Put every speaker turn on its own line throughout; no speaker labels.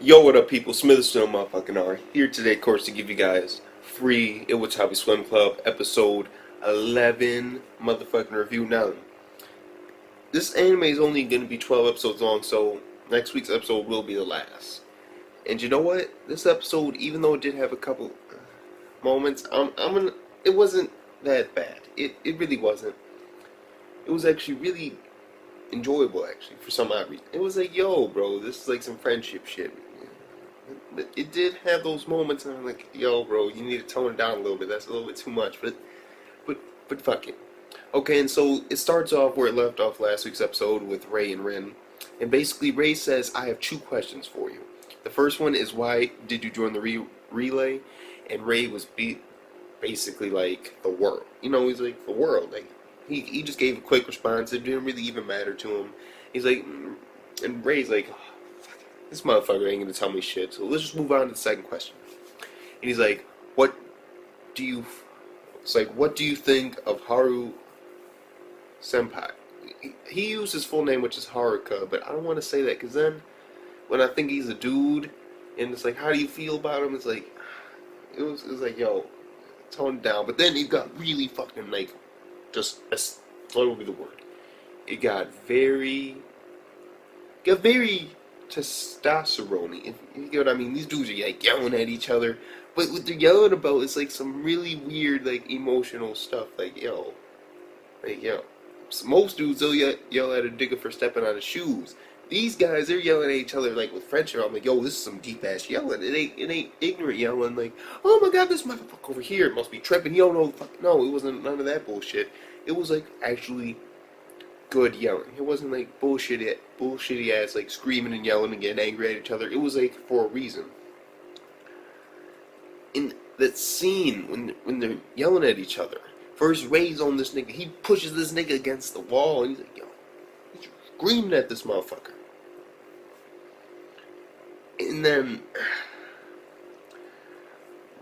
Yo, what up, people? Smithstone motherfucking R here today, of course, to give you guys free Iwatobi Swim Club episode 11 motherfucking review. Now, this anime is only going to be 12 episodes long, so next week's episode will be the last. And you know what? This episode, even though it did have a couple moments, it wasn't that bad. It really wasn't. It was actually really enjoyable, actually, for some odd reason. It was like, yo, bro, this is like some friendship shit. It did have those moments, and I'm like, yo, bro, you need to tone it down a little bit. That's a little bit too much, but fuck it. Okay, and so it starts off where it left off last week's episode with Ray and Rin, and basically Ray says, I have two questions for you. The first one is, why did you join the relay? And Ray was basically like, the world. You know, he's like, the world. Like, he just gave a quick response. It didn't really even matter to him. He's like, and Ray's like, this motherfucker ain't gonna tell me shit, so let's just move on to the second question. And he's like, what do you think of Haru Senpai? He used his full name, which is Haruka, but I don't want to say that, because then, when I think he's a dude, and it's like, how do you feel about him? It's like, it was like, yo, tone it down. But then it got really fucking, like, just, what would be the word? It got very testosterone. If you get what I mean. These dudes are like yelling at each other, but what they're yelling about is like some really weird, like, emotional stuff. Like yo. So most dudes, they'll yell at a nigga for stepping on his shoes. These guys, they're yelling at each other like with friendship. I'm like, yo, this is some deep ass yelling. It ain't ignorant yelling. Like, oh my god, this motherfucker over here must be tripping. He don't know. No, it wasn't none of that bullshit. It was like actually good yelling. It wasn't like bullshitty ass like screaming and yelling and getting angry at each other. It was like for a reason. In that scene when they're yelling at each other, first Ray's on this nigga. He pushes this nigga against the wall and he's like, yo, he's screaming at this motherfucker. And then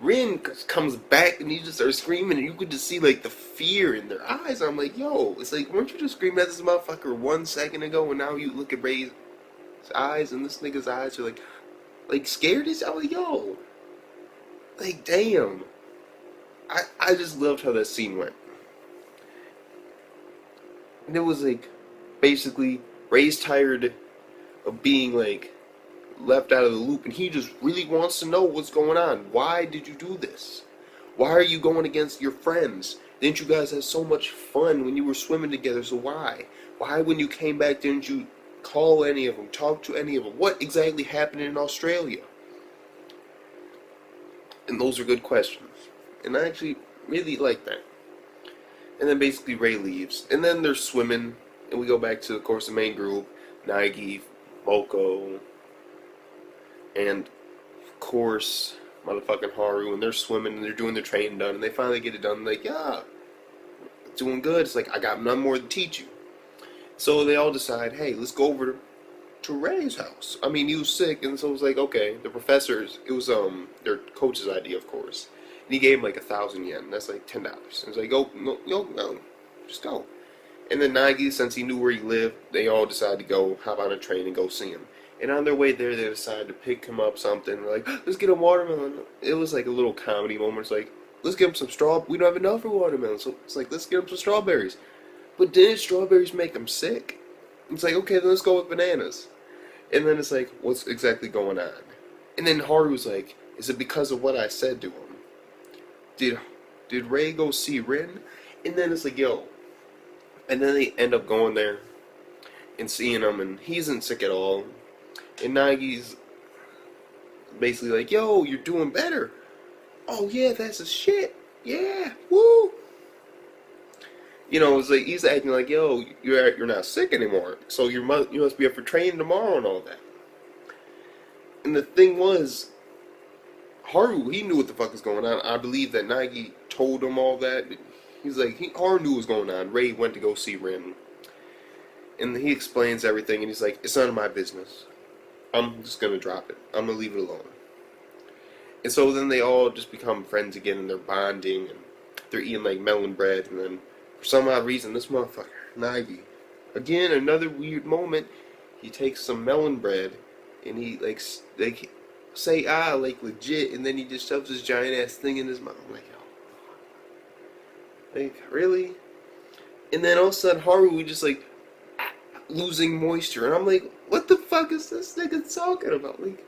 Rin comes back and he just starts screaming, and you could just see like the fear in their eyes. I'm like, yo, it's like, weren't you just screaming at this motherfucker 1 second ago, and now you look at Ray's eyes and this nigga's eyes are like scared as hell. Like, yo, like damn. I just loved how that scene went. And it was like, basically, Ray's tired of being like left out of the loop, and he just really wants to know what's going on. Why did you do this? Why are you going against your friends? Didn't you guys have so much fun when you were swimming together? So why? Why when you came back didn't you call any of them, talk to any of them? What exactly happened in Australia? And those are good questions. And I actually really like that. And then basically Ray leaves. And then they're swimming, and we go back to, of course, the main group. Naegi, Moko, and of course, motherfucking Haru, and they're swimming and they're doing their training done, and they finally get it done. Like, yeah, doing good. It's like, I got none more to teach you. So they all decide, hey, let's go over to Ray's house. I mean, he was sick, and so it was like, okay, the professors, it was their coach's idea, of course, and he gave him like 1,000 yen. That's like $10. And it's like, go, no, just go. And then Nagi, since he knew where he lived, they all decided to go hop on a train and go see him. And on their way there, they decided to pick him up something. They're like, let's get a watermelon. It was like a little comedy moment. It's like, let's get him some we don't have enough for watermelon. So it's like, let's get him some strawberries. But didn't strawberries make him sick? It's like, okay, then let's go with bananas. And then it's like, what's exactly going on? And then Haru's like, is it because of what I said to him? Did Ray go see Rin? And then it's like, yo. And then they end up going there and seeing him, and he isn't sick at all. And Nagi's basically like, yo, you're doing better. Oh yeah, that's a shit. Yeah, woo. You know, it's like he's acting like, yo, you're not sick anymore. So you must be up for training tomorrow and all that. And the thing was, Haru, he knew what the fuck was going on. I believe that Nagi told him all that. He's like, Haru knew what was going on. Ray went to go see Rin. And he explains everything, and he's like, it's none of my business. I'm just gonna drop it. I'm gonna leave it alone. And so then they all just become friends again, and they're bonding, and they're eating like melon bread, and then for some odd reason, this motherfucker, Nagi, again, another weird moment, he takes some melon bread and he like say like legit, and then he just shoves his giant ass thing in his mouth. I'm like, oh, like really? And then all of a sudden Haru we just like losing moisture, and I'm like, what the fuck is this nigga talking about? Like,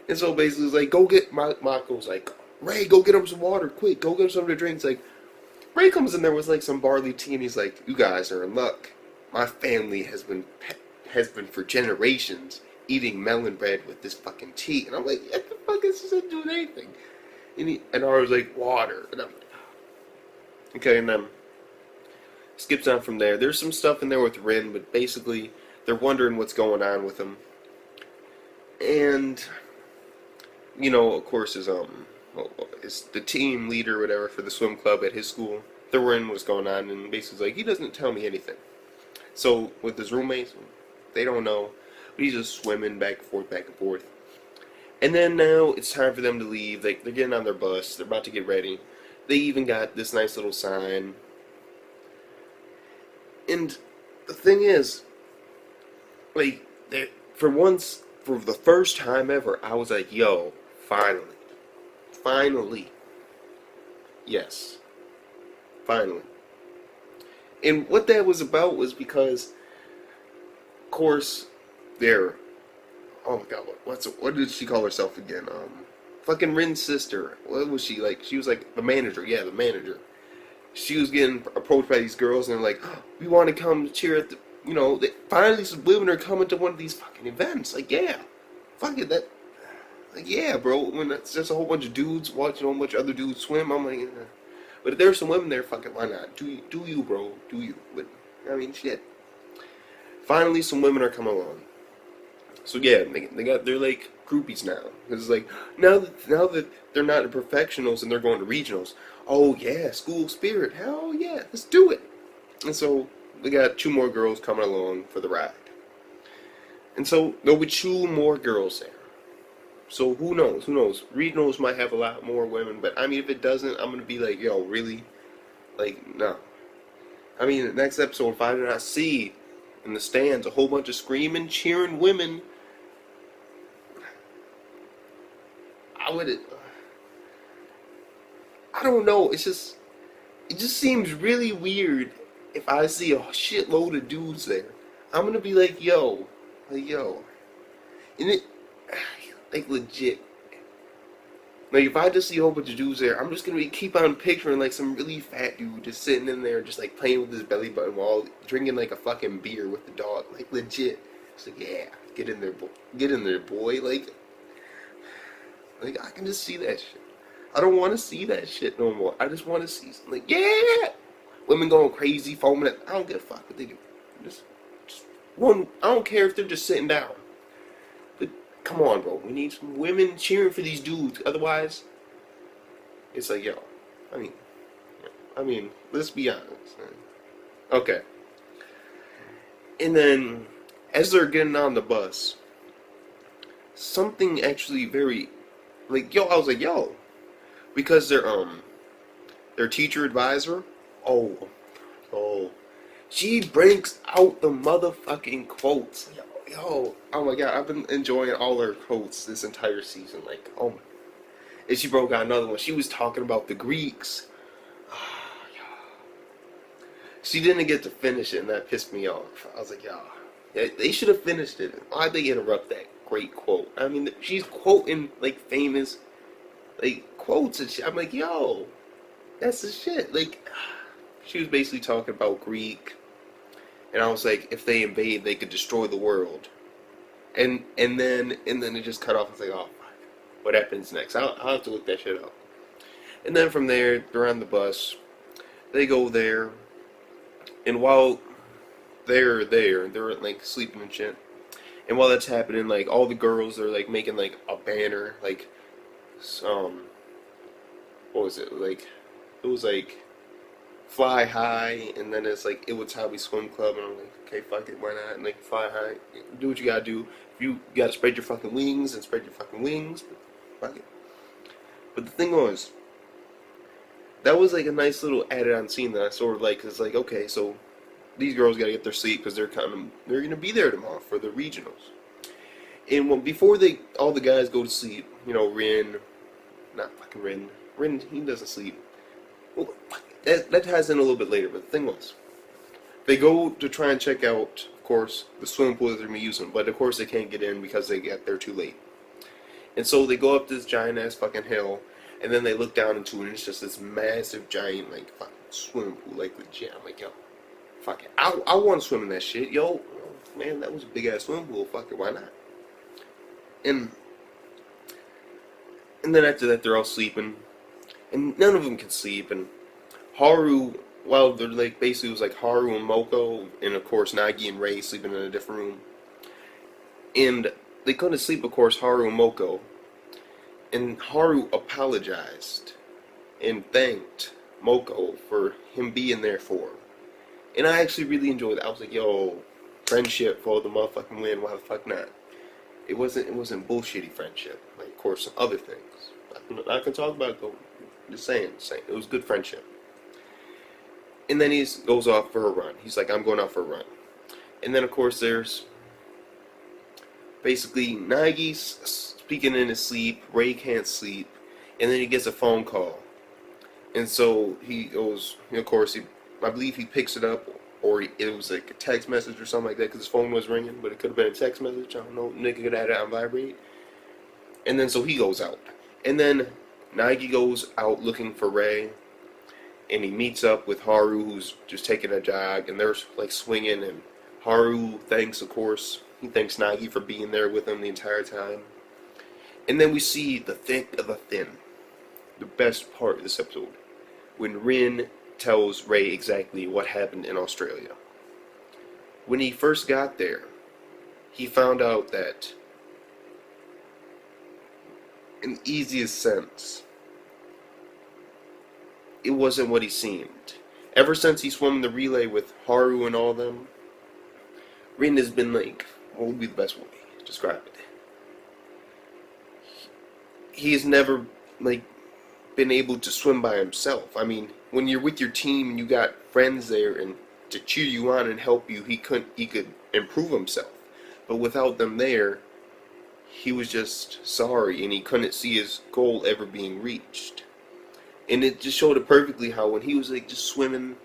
and so basically it's like, go get Mako's like, Ray, go get him some water, quick, go get him something to drink. It's like Ray comes in there with like some barley tea, and he's like, you guys are in luck. My family has been for generations eating melon bread with this fucking tea. And I'm like, what the fuck is this doing anything? And I was like, water. And I'm like, okay, and then skips on from there. There's some stuff in there with Rin, but basically they're wondering what's going on with him. And you know, of course, is the team leader or whatever for the swim club at his school. They're wondering what's going on, and basically like, he doesn't tell me anything. So with his roommates, they don't know. But he's just swimming back and forth, back and forth. And then now it's time for them to leave. They're getting on their bus. They're about to get ready. They even got this nice little sign. And the thing is, like, for once, for the first time ever, I was like, yo, finally. Finally. Yes. Finally. And what that was about was because, of course, oh my god, what did she call herself again? Fucking Rin's sister. What was she like? She was like the manager. Yeah, the manager. She was getting approached by these girls, and they're like, oh, we want to come cheer at the, you know, finally some women are coming to one of these fucking events. Like, yeah, fuck it, like, yeah, bro. When it's just a whole bunch of dudes watching a whole bunch of other dudes swim, I'm like, but if there's some women there, fuck it, why not? Do you, bro? Do you? But I mean, shit. Finally, some women are coming along. So yeah, they're like groupies now. It's like now that they're not the professionals and they're going to regionals. Oh yeah, school spirit. Hell yeah, let's do it. And so they got 2 more girls coming along for the ride. And so there'll be 2 more girls there. So who knows? Who knows? Regionals might have a lot more women, but I mean, if it doesn't, I'm gonna be like, yo, really? Like, no. I mean, the next episode, if I do not see in the stands a whole bunch of screaming, cheering women, I don't know. It just seems really weird if I see a shitload of dudes there. I'm gonna be like, yo, and it, like, legit. Like, if I just see a whole bunch of dudes there, I'm just gonna keep on picturing like some really fat dude just sitting in there, just like playing with his belly button while drinking like a fucking beer with the dog. Like, legit. It's like, yeah, get in there, boy. Like I can just see that shit. I don't want to see that shit no more. I just want to see something like, yeah, women going crazy, foaming. I don't give a fuck what they do. Just one. I don't care if they're just sitting down. But come on, bro. We need some women cheering for these dudes. Otherwise, it's like, yo. I mean, let's be honest. Okay. And then, as they're getting on the bus, something actually very, like, yo, I was like, yo, because their teacher advisor, oh, she brings out the motherfucking quotes, yo, oh my god, I've been enjoying all her quotes this entire season, like, oh my, and she broke out another one. She was talking about the Greeks. She didn't get to finish it, and that pissed me off. I was like, yeah, they should have finished it. Why'd they interrupt that great quote? I mean, she's quoting like famous, like, quotes and shit. I'm like, yo, that's the shit. Like, she was basically talking about Greek, and I was like, if they invade, they could destroy the world. And then it just cut off. I was like, oh fuck, what happens next? I'll have to look that shit up. And then from there, they're on the bus. They go there, and while they're like sleeping and shit. And while that's happening, like, all the girls are like making like a banner, like, what was it? Like, it was like fly high, and then it's like Iwatobi Swim Club, and I'm like, okay, fuck it, why not? And like, fly high, do what you gotta do. If you gotta spread your fucking wings, and spread your fucking wings, but fuck it. But the thing was, that was like a nice little added on scene that I sort of like, 'cause it's like, okay, so these girls gotta get their sleep because they're gonna be there tomorrow for the regionals. And before all the guys go to sleep, you know, not fucking Rin, he doesn't sleep. Well, that ties in a little bit later, but the thing was, they go to try and check out, of course, the swimming pool that they're going to be using, but of course they can't get in because they get there too late. And so they go up this giant ass fucking hill, and then they look down into it, and it's just this massive, giant, like, fucking swimming pool, like, legit. I'm like, yo, fuck it. I want to swim in that shit. Yo, man, that was a big ass swimming pool. Fuck it, why not? And then after that, they're all sleeping, and none of them can sleep, and Haru, well, they're like, basically it was like Haru and Moko, and of course Nagi and Rei sleeping in a different room. And they couldn't sleep, of course, Haru and Moko. And Haru apologized and thanked Moko for him being there for her. And I actually really enjoyed it. I was like, yo, friendship for the motherfucking win, why the fuck not? It wasn't bullshitty friendship. Like, of course, some other things. I can talk about it though. Just saying. It was good friendship. And then he goes off for a run. He's like, I'm going out for a run. And then, of course, there's basically Nagi's speaking in his sleep. Rei can't sleep. And then he gets a phone call. And so he goes, of course, I believe he picks it up, or it was like a text message or something like that, because his phone was ringing, but it could have been a text message. I don't know. Nigga could have had it on vibrate. And then so he goes out. And then Nagi goes out looking for Rei. And he meets up with Haru, who's just taking a jog, and they're like swinging. And Haru thanks, of course, he thanks Nagi for being there with him the entire time. And then we see the thick of the thin, the best part of this episode, when Rin tells Rei exactly what happened in Australia. When he first got there, he found out that, in the easiest sense, it wasn't what he seemed. Ever since he swam the relay with Haru and all them, Rin has been like, what would be the best way to describe it? He's never like been able to swim by himself. I mean, when you're with your team and you got friends there and to cheer you on and help you, he could improve himself. But without them there, he was just sorry and he couldn't see his goal ever being reached. And it just showed it perfectly how when he was like just swimming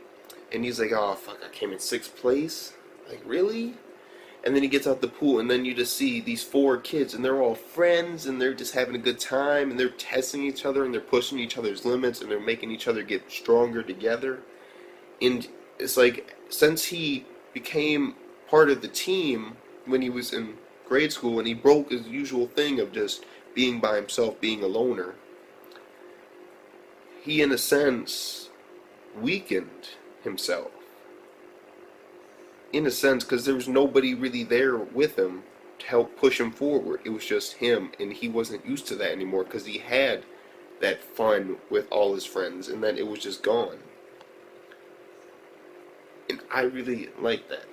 and he's like, oh fuck, I came in 6th place? Like, really? And then he gets out the pool and then you just see these 4 kids and they're all friends and they're just having a good time and they're testing each other and they're pushing each other's limits and they're making each other get stronger together. And it's like, since he became part of the team when he was in grade school and he broke his usual thing of just being by himself, being a loner, he, in a sense, weakened himself. In a sense, because there was nobody really there with him to help push him forward. It was just him, and he wasn't used to that anymore because he had that fun with all his friends, and then it was just gone. And I really like that.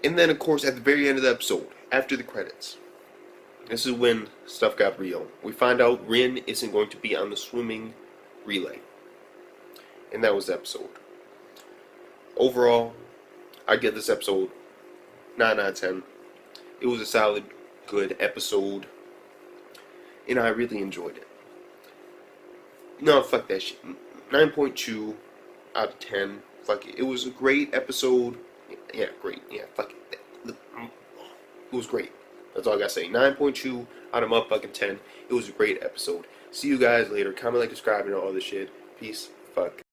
And then, of course, at the very end of the episode, after the credits, this is when stuff got real. We find out Rin isn't going to be on the swimming relay. And that was the episode. Overall, I give this episode 9 out of 10. It was a solid, good episode. And I really enjoyed it. No, fuck that shit. 9.2 out of 10. Fuck it. It was a great episode. Yeah, great. Yeah, fuck it. It was great. That's all I gotta say. 9.2 out of motherfucking 10. It was a great episode. See you guys later. Comment, like, subscribe, and all this shit. Peace. Fuck.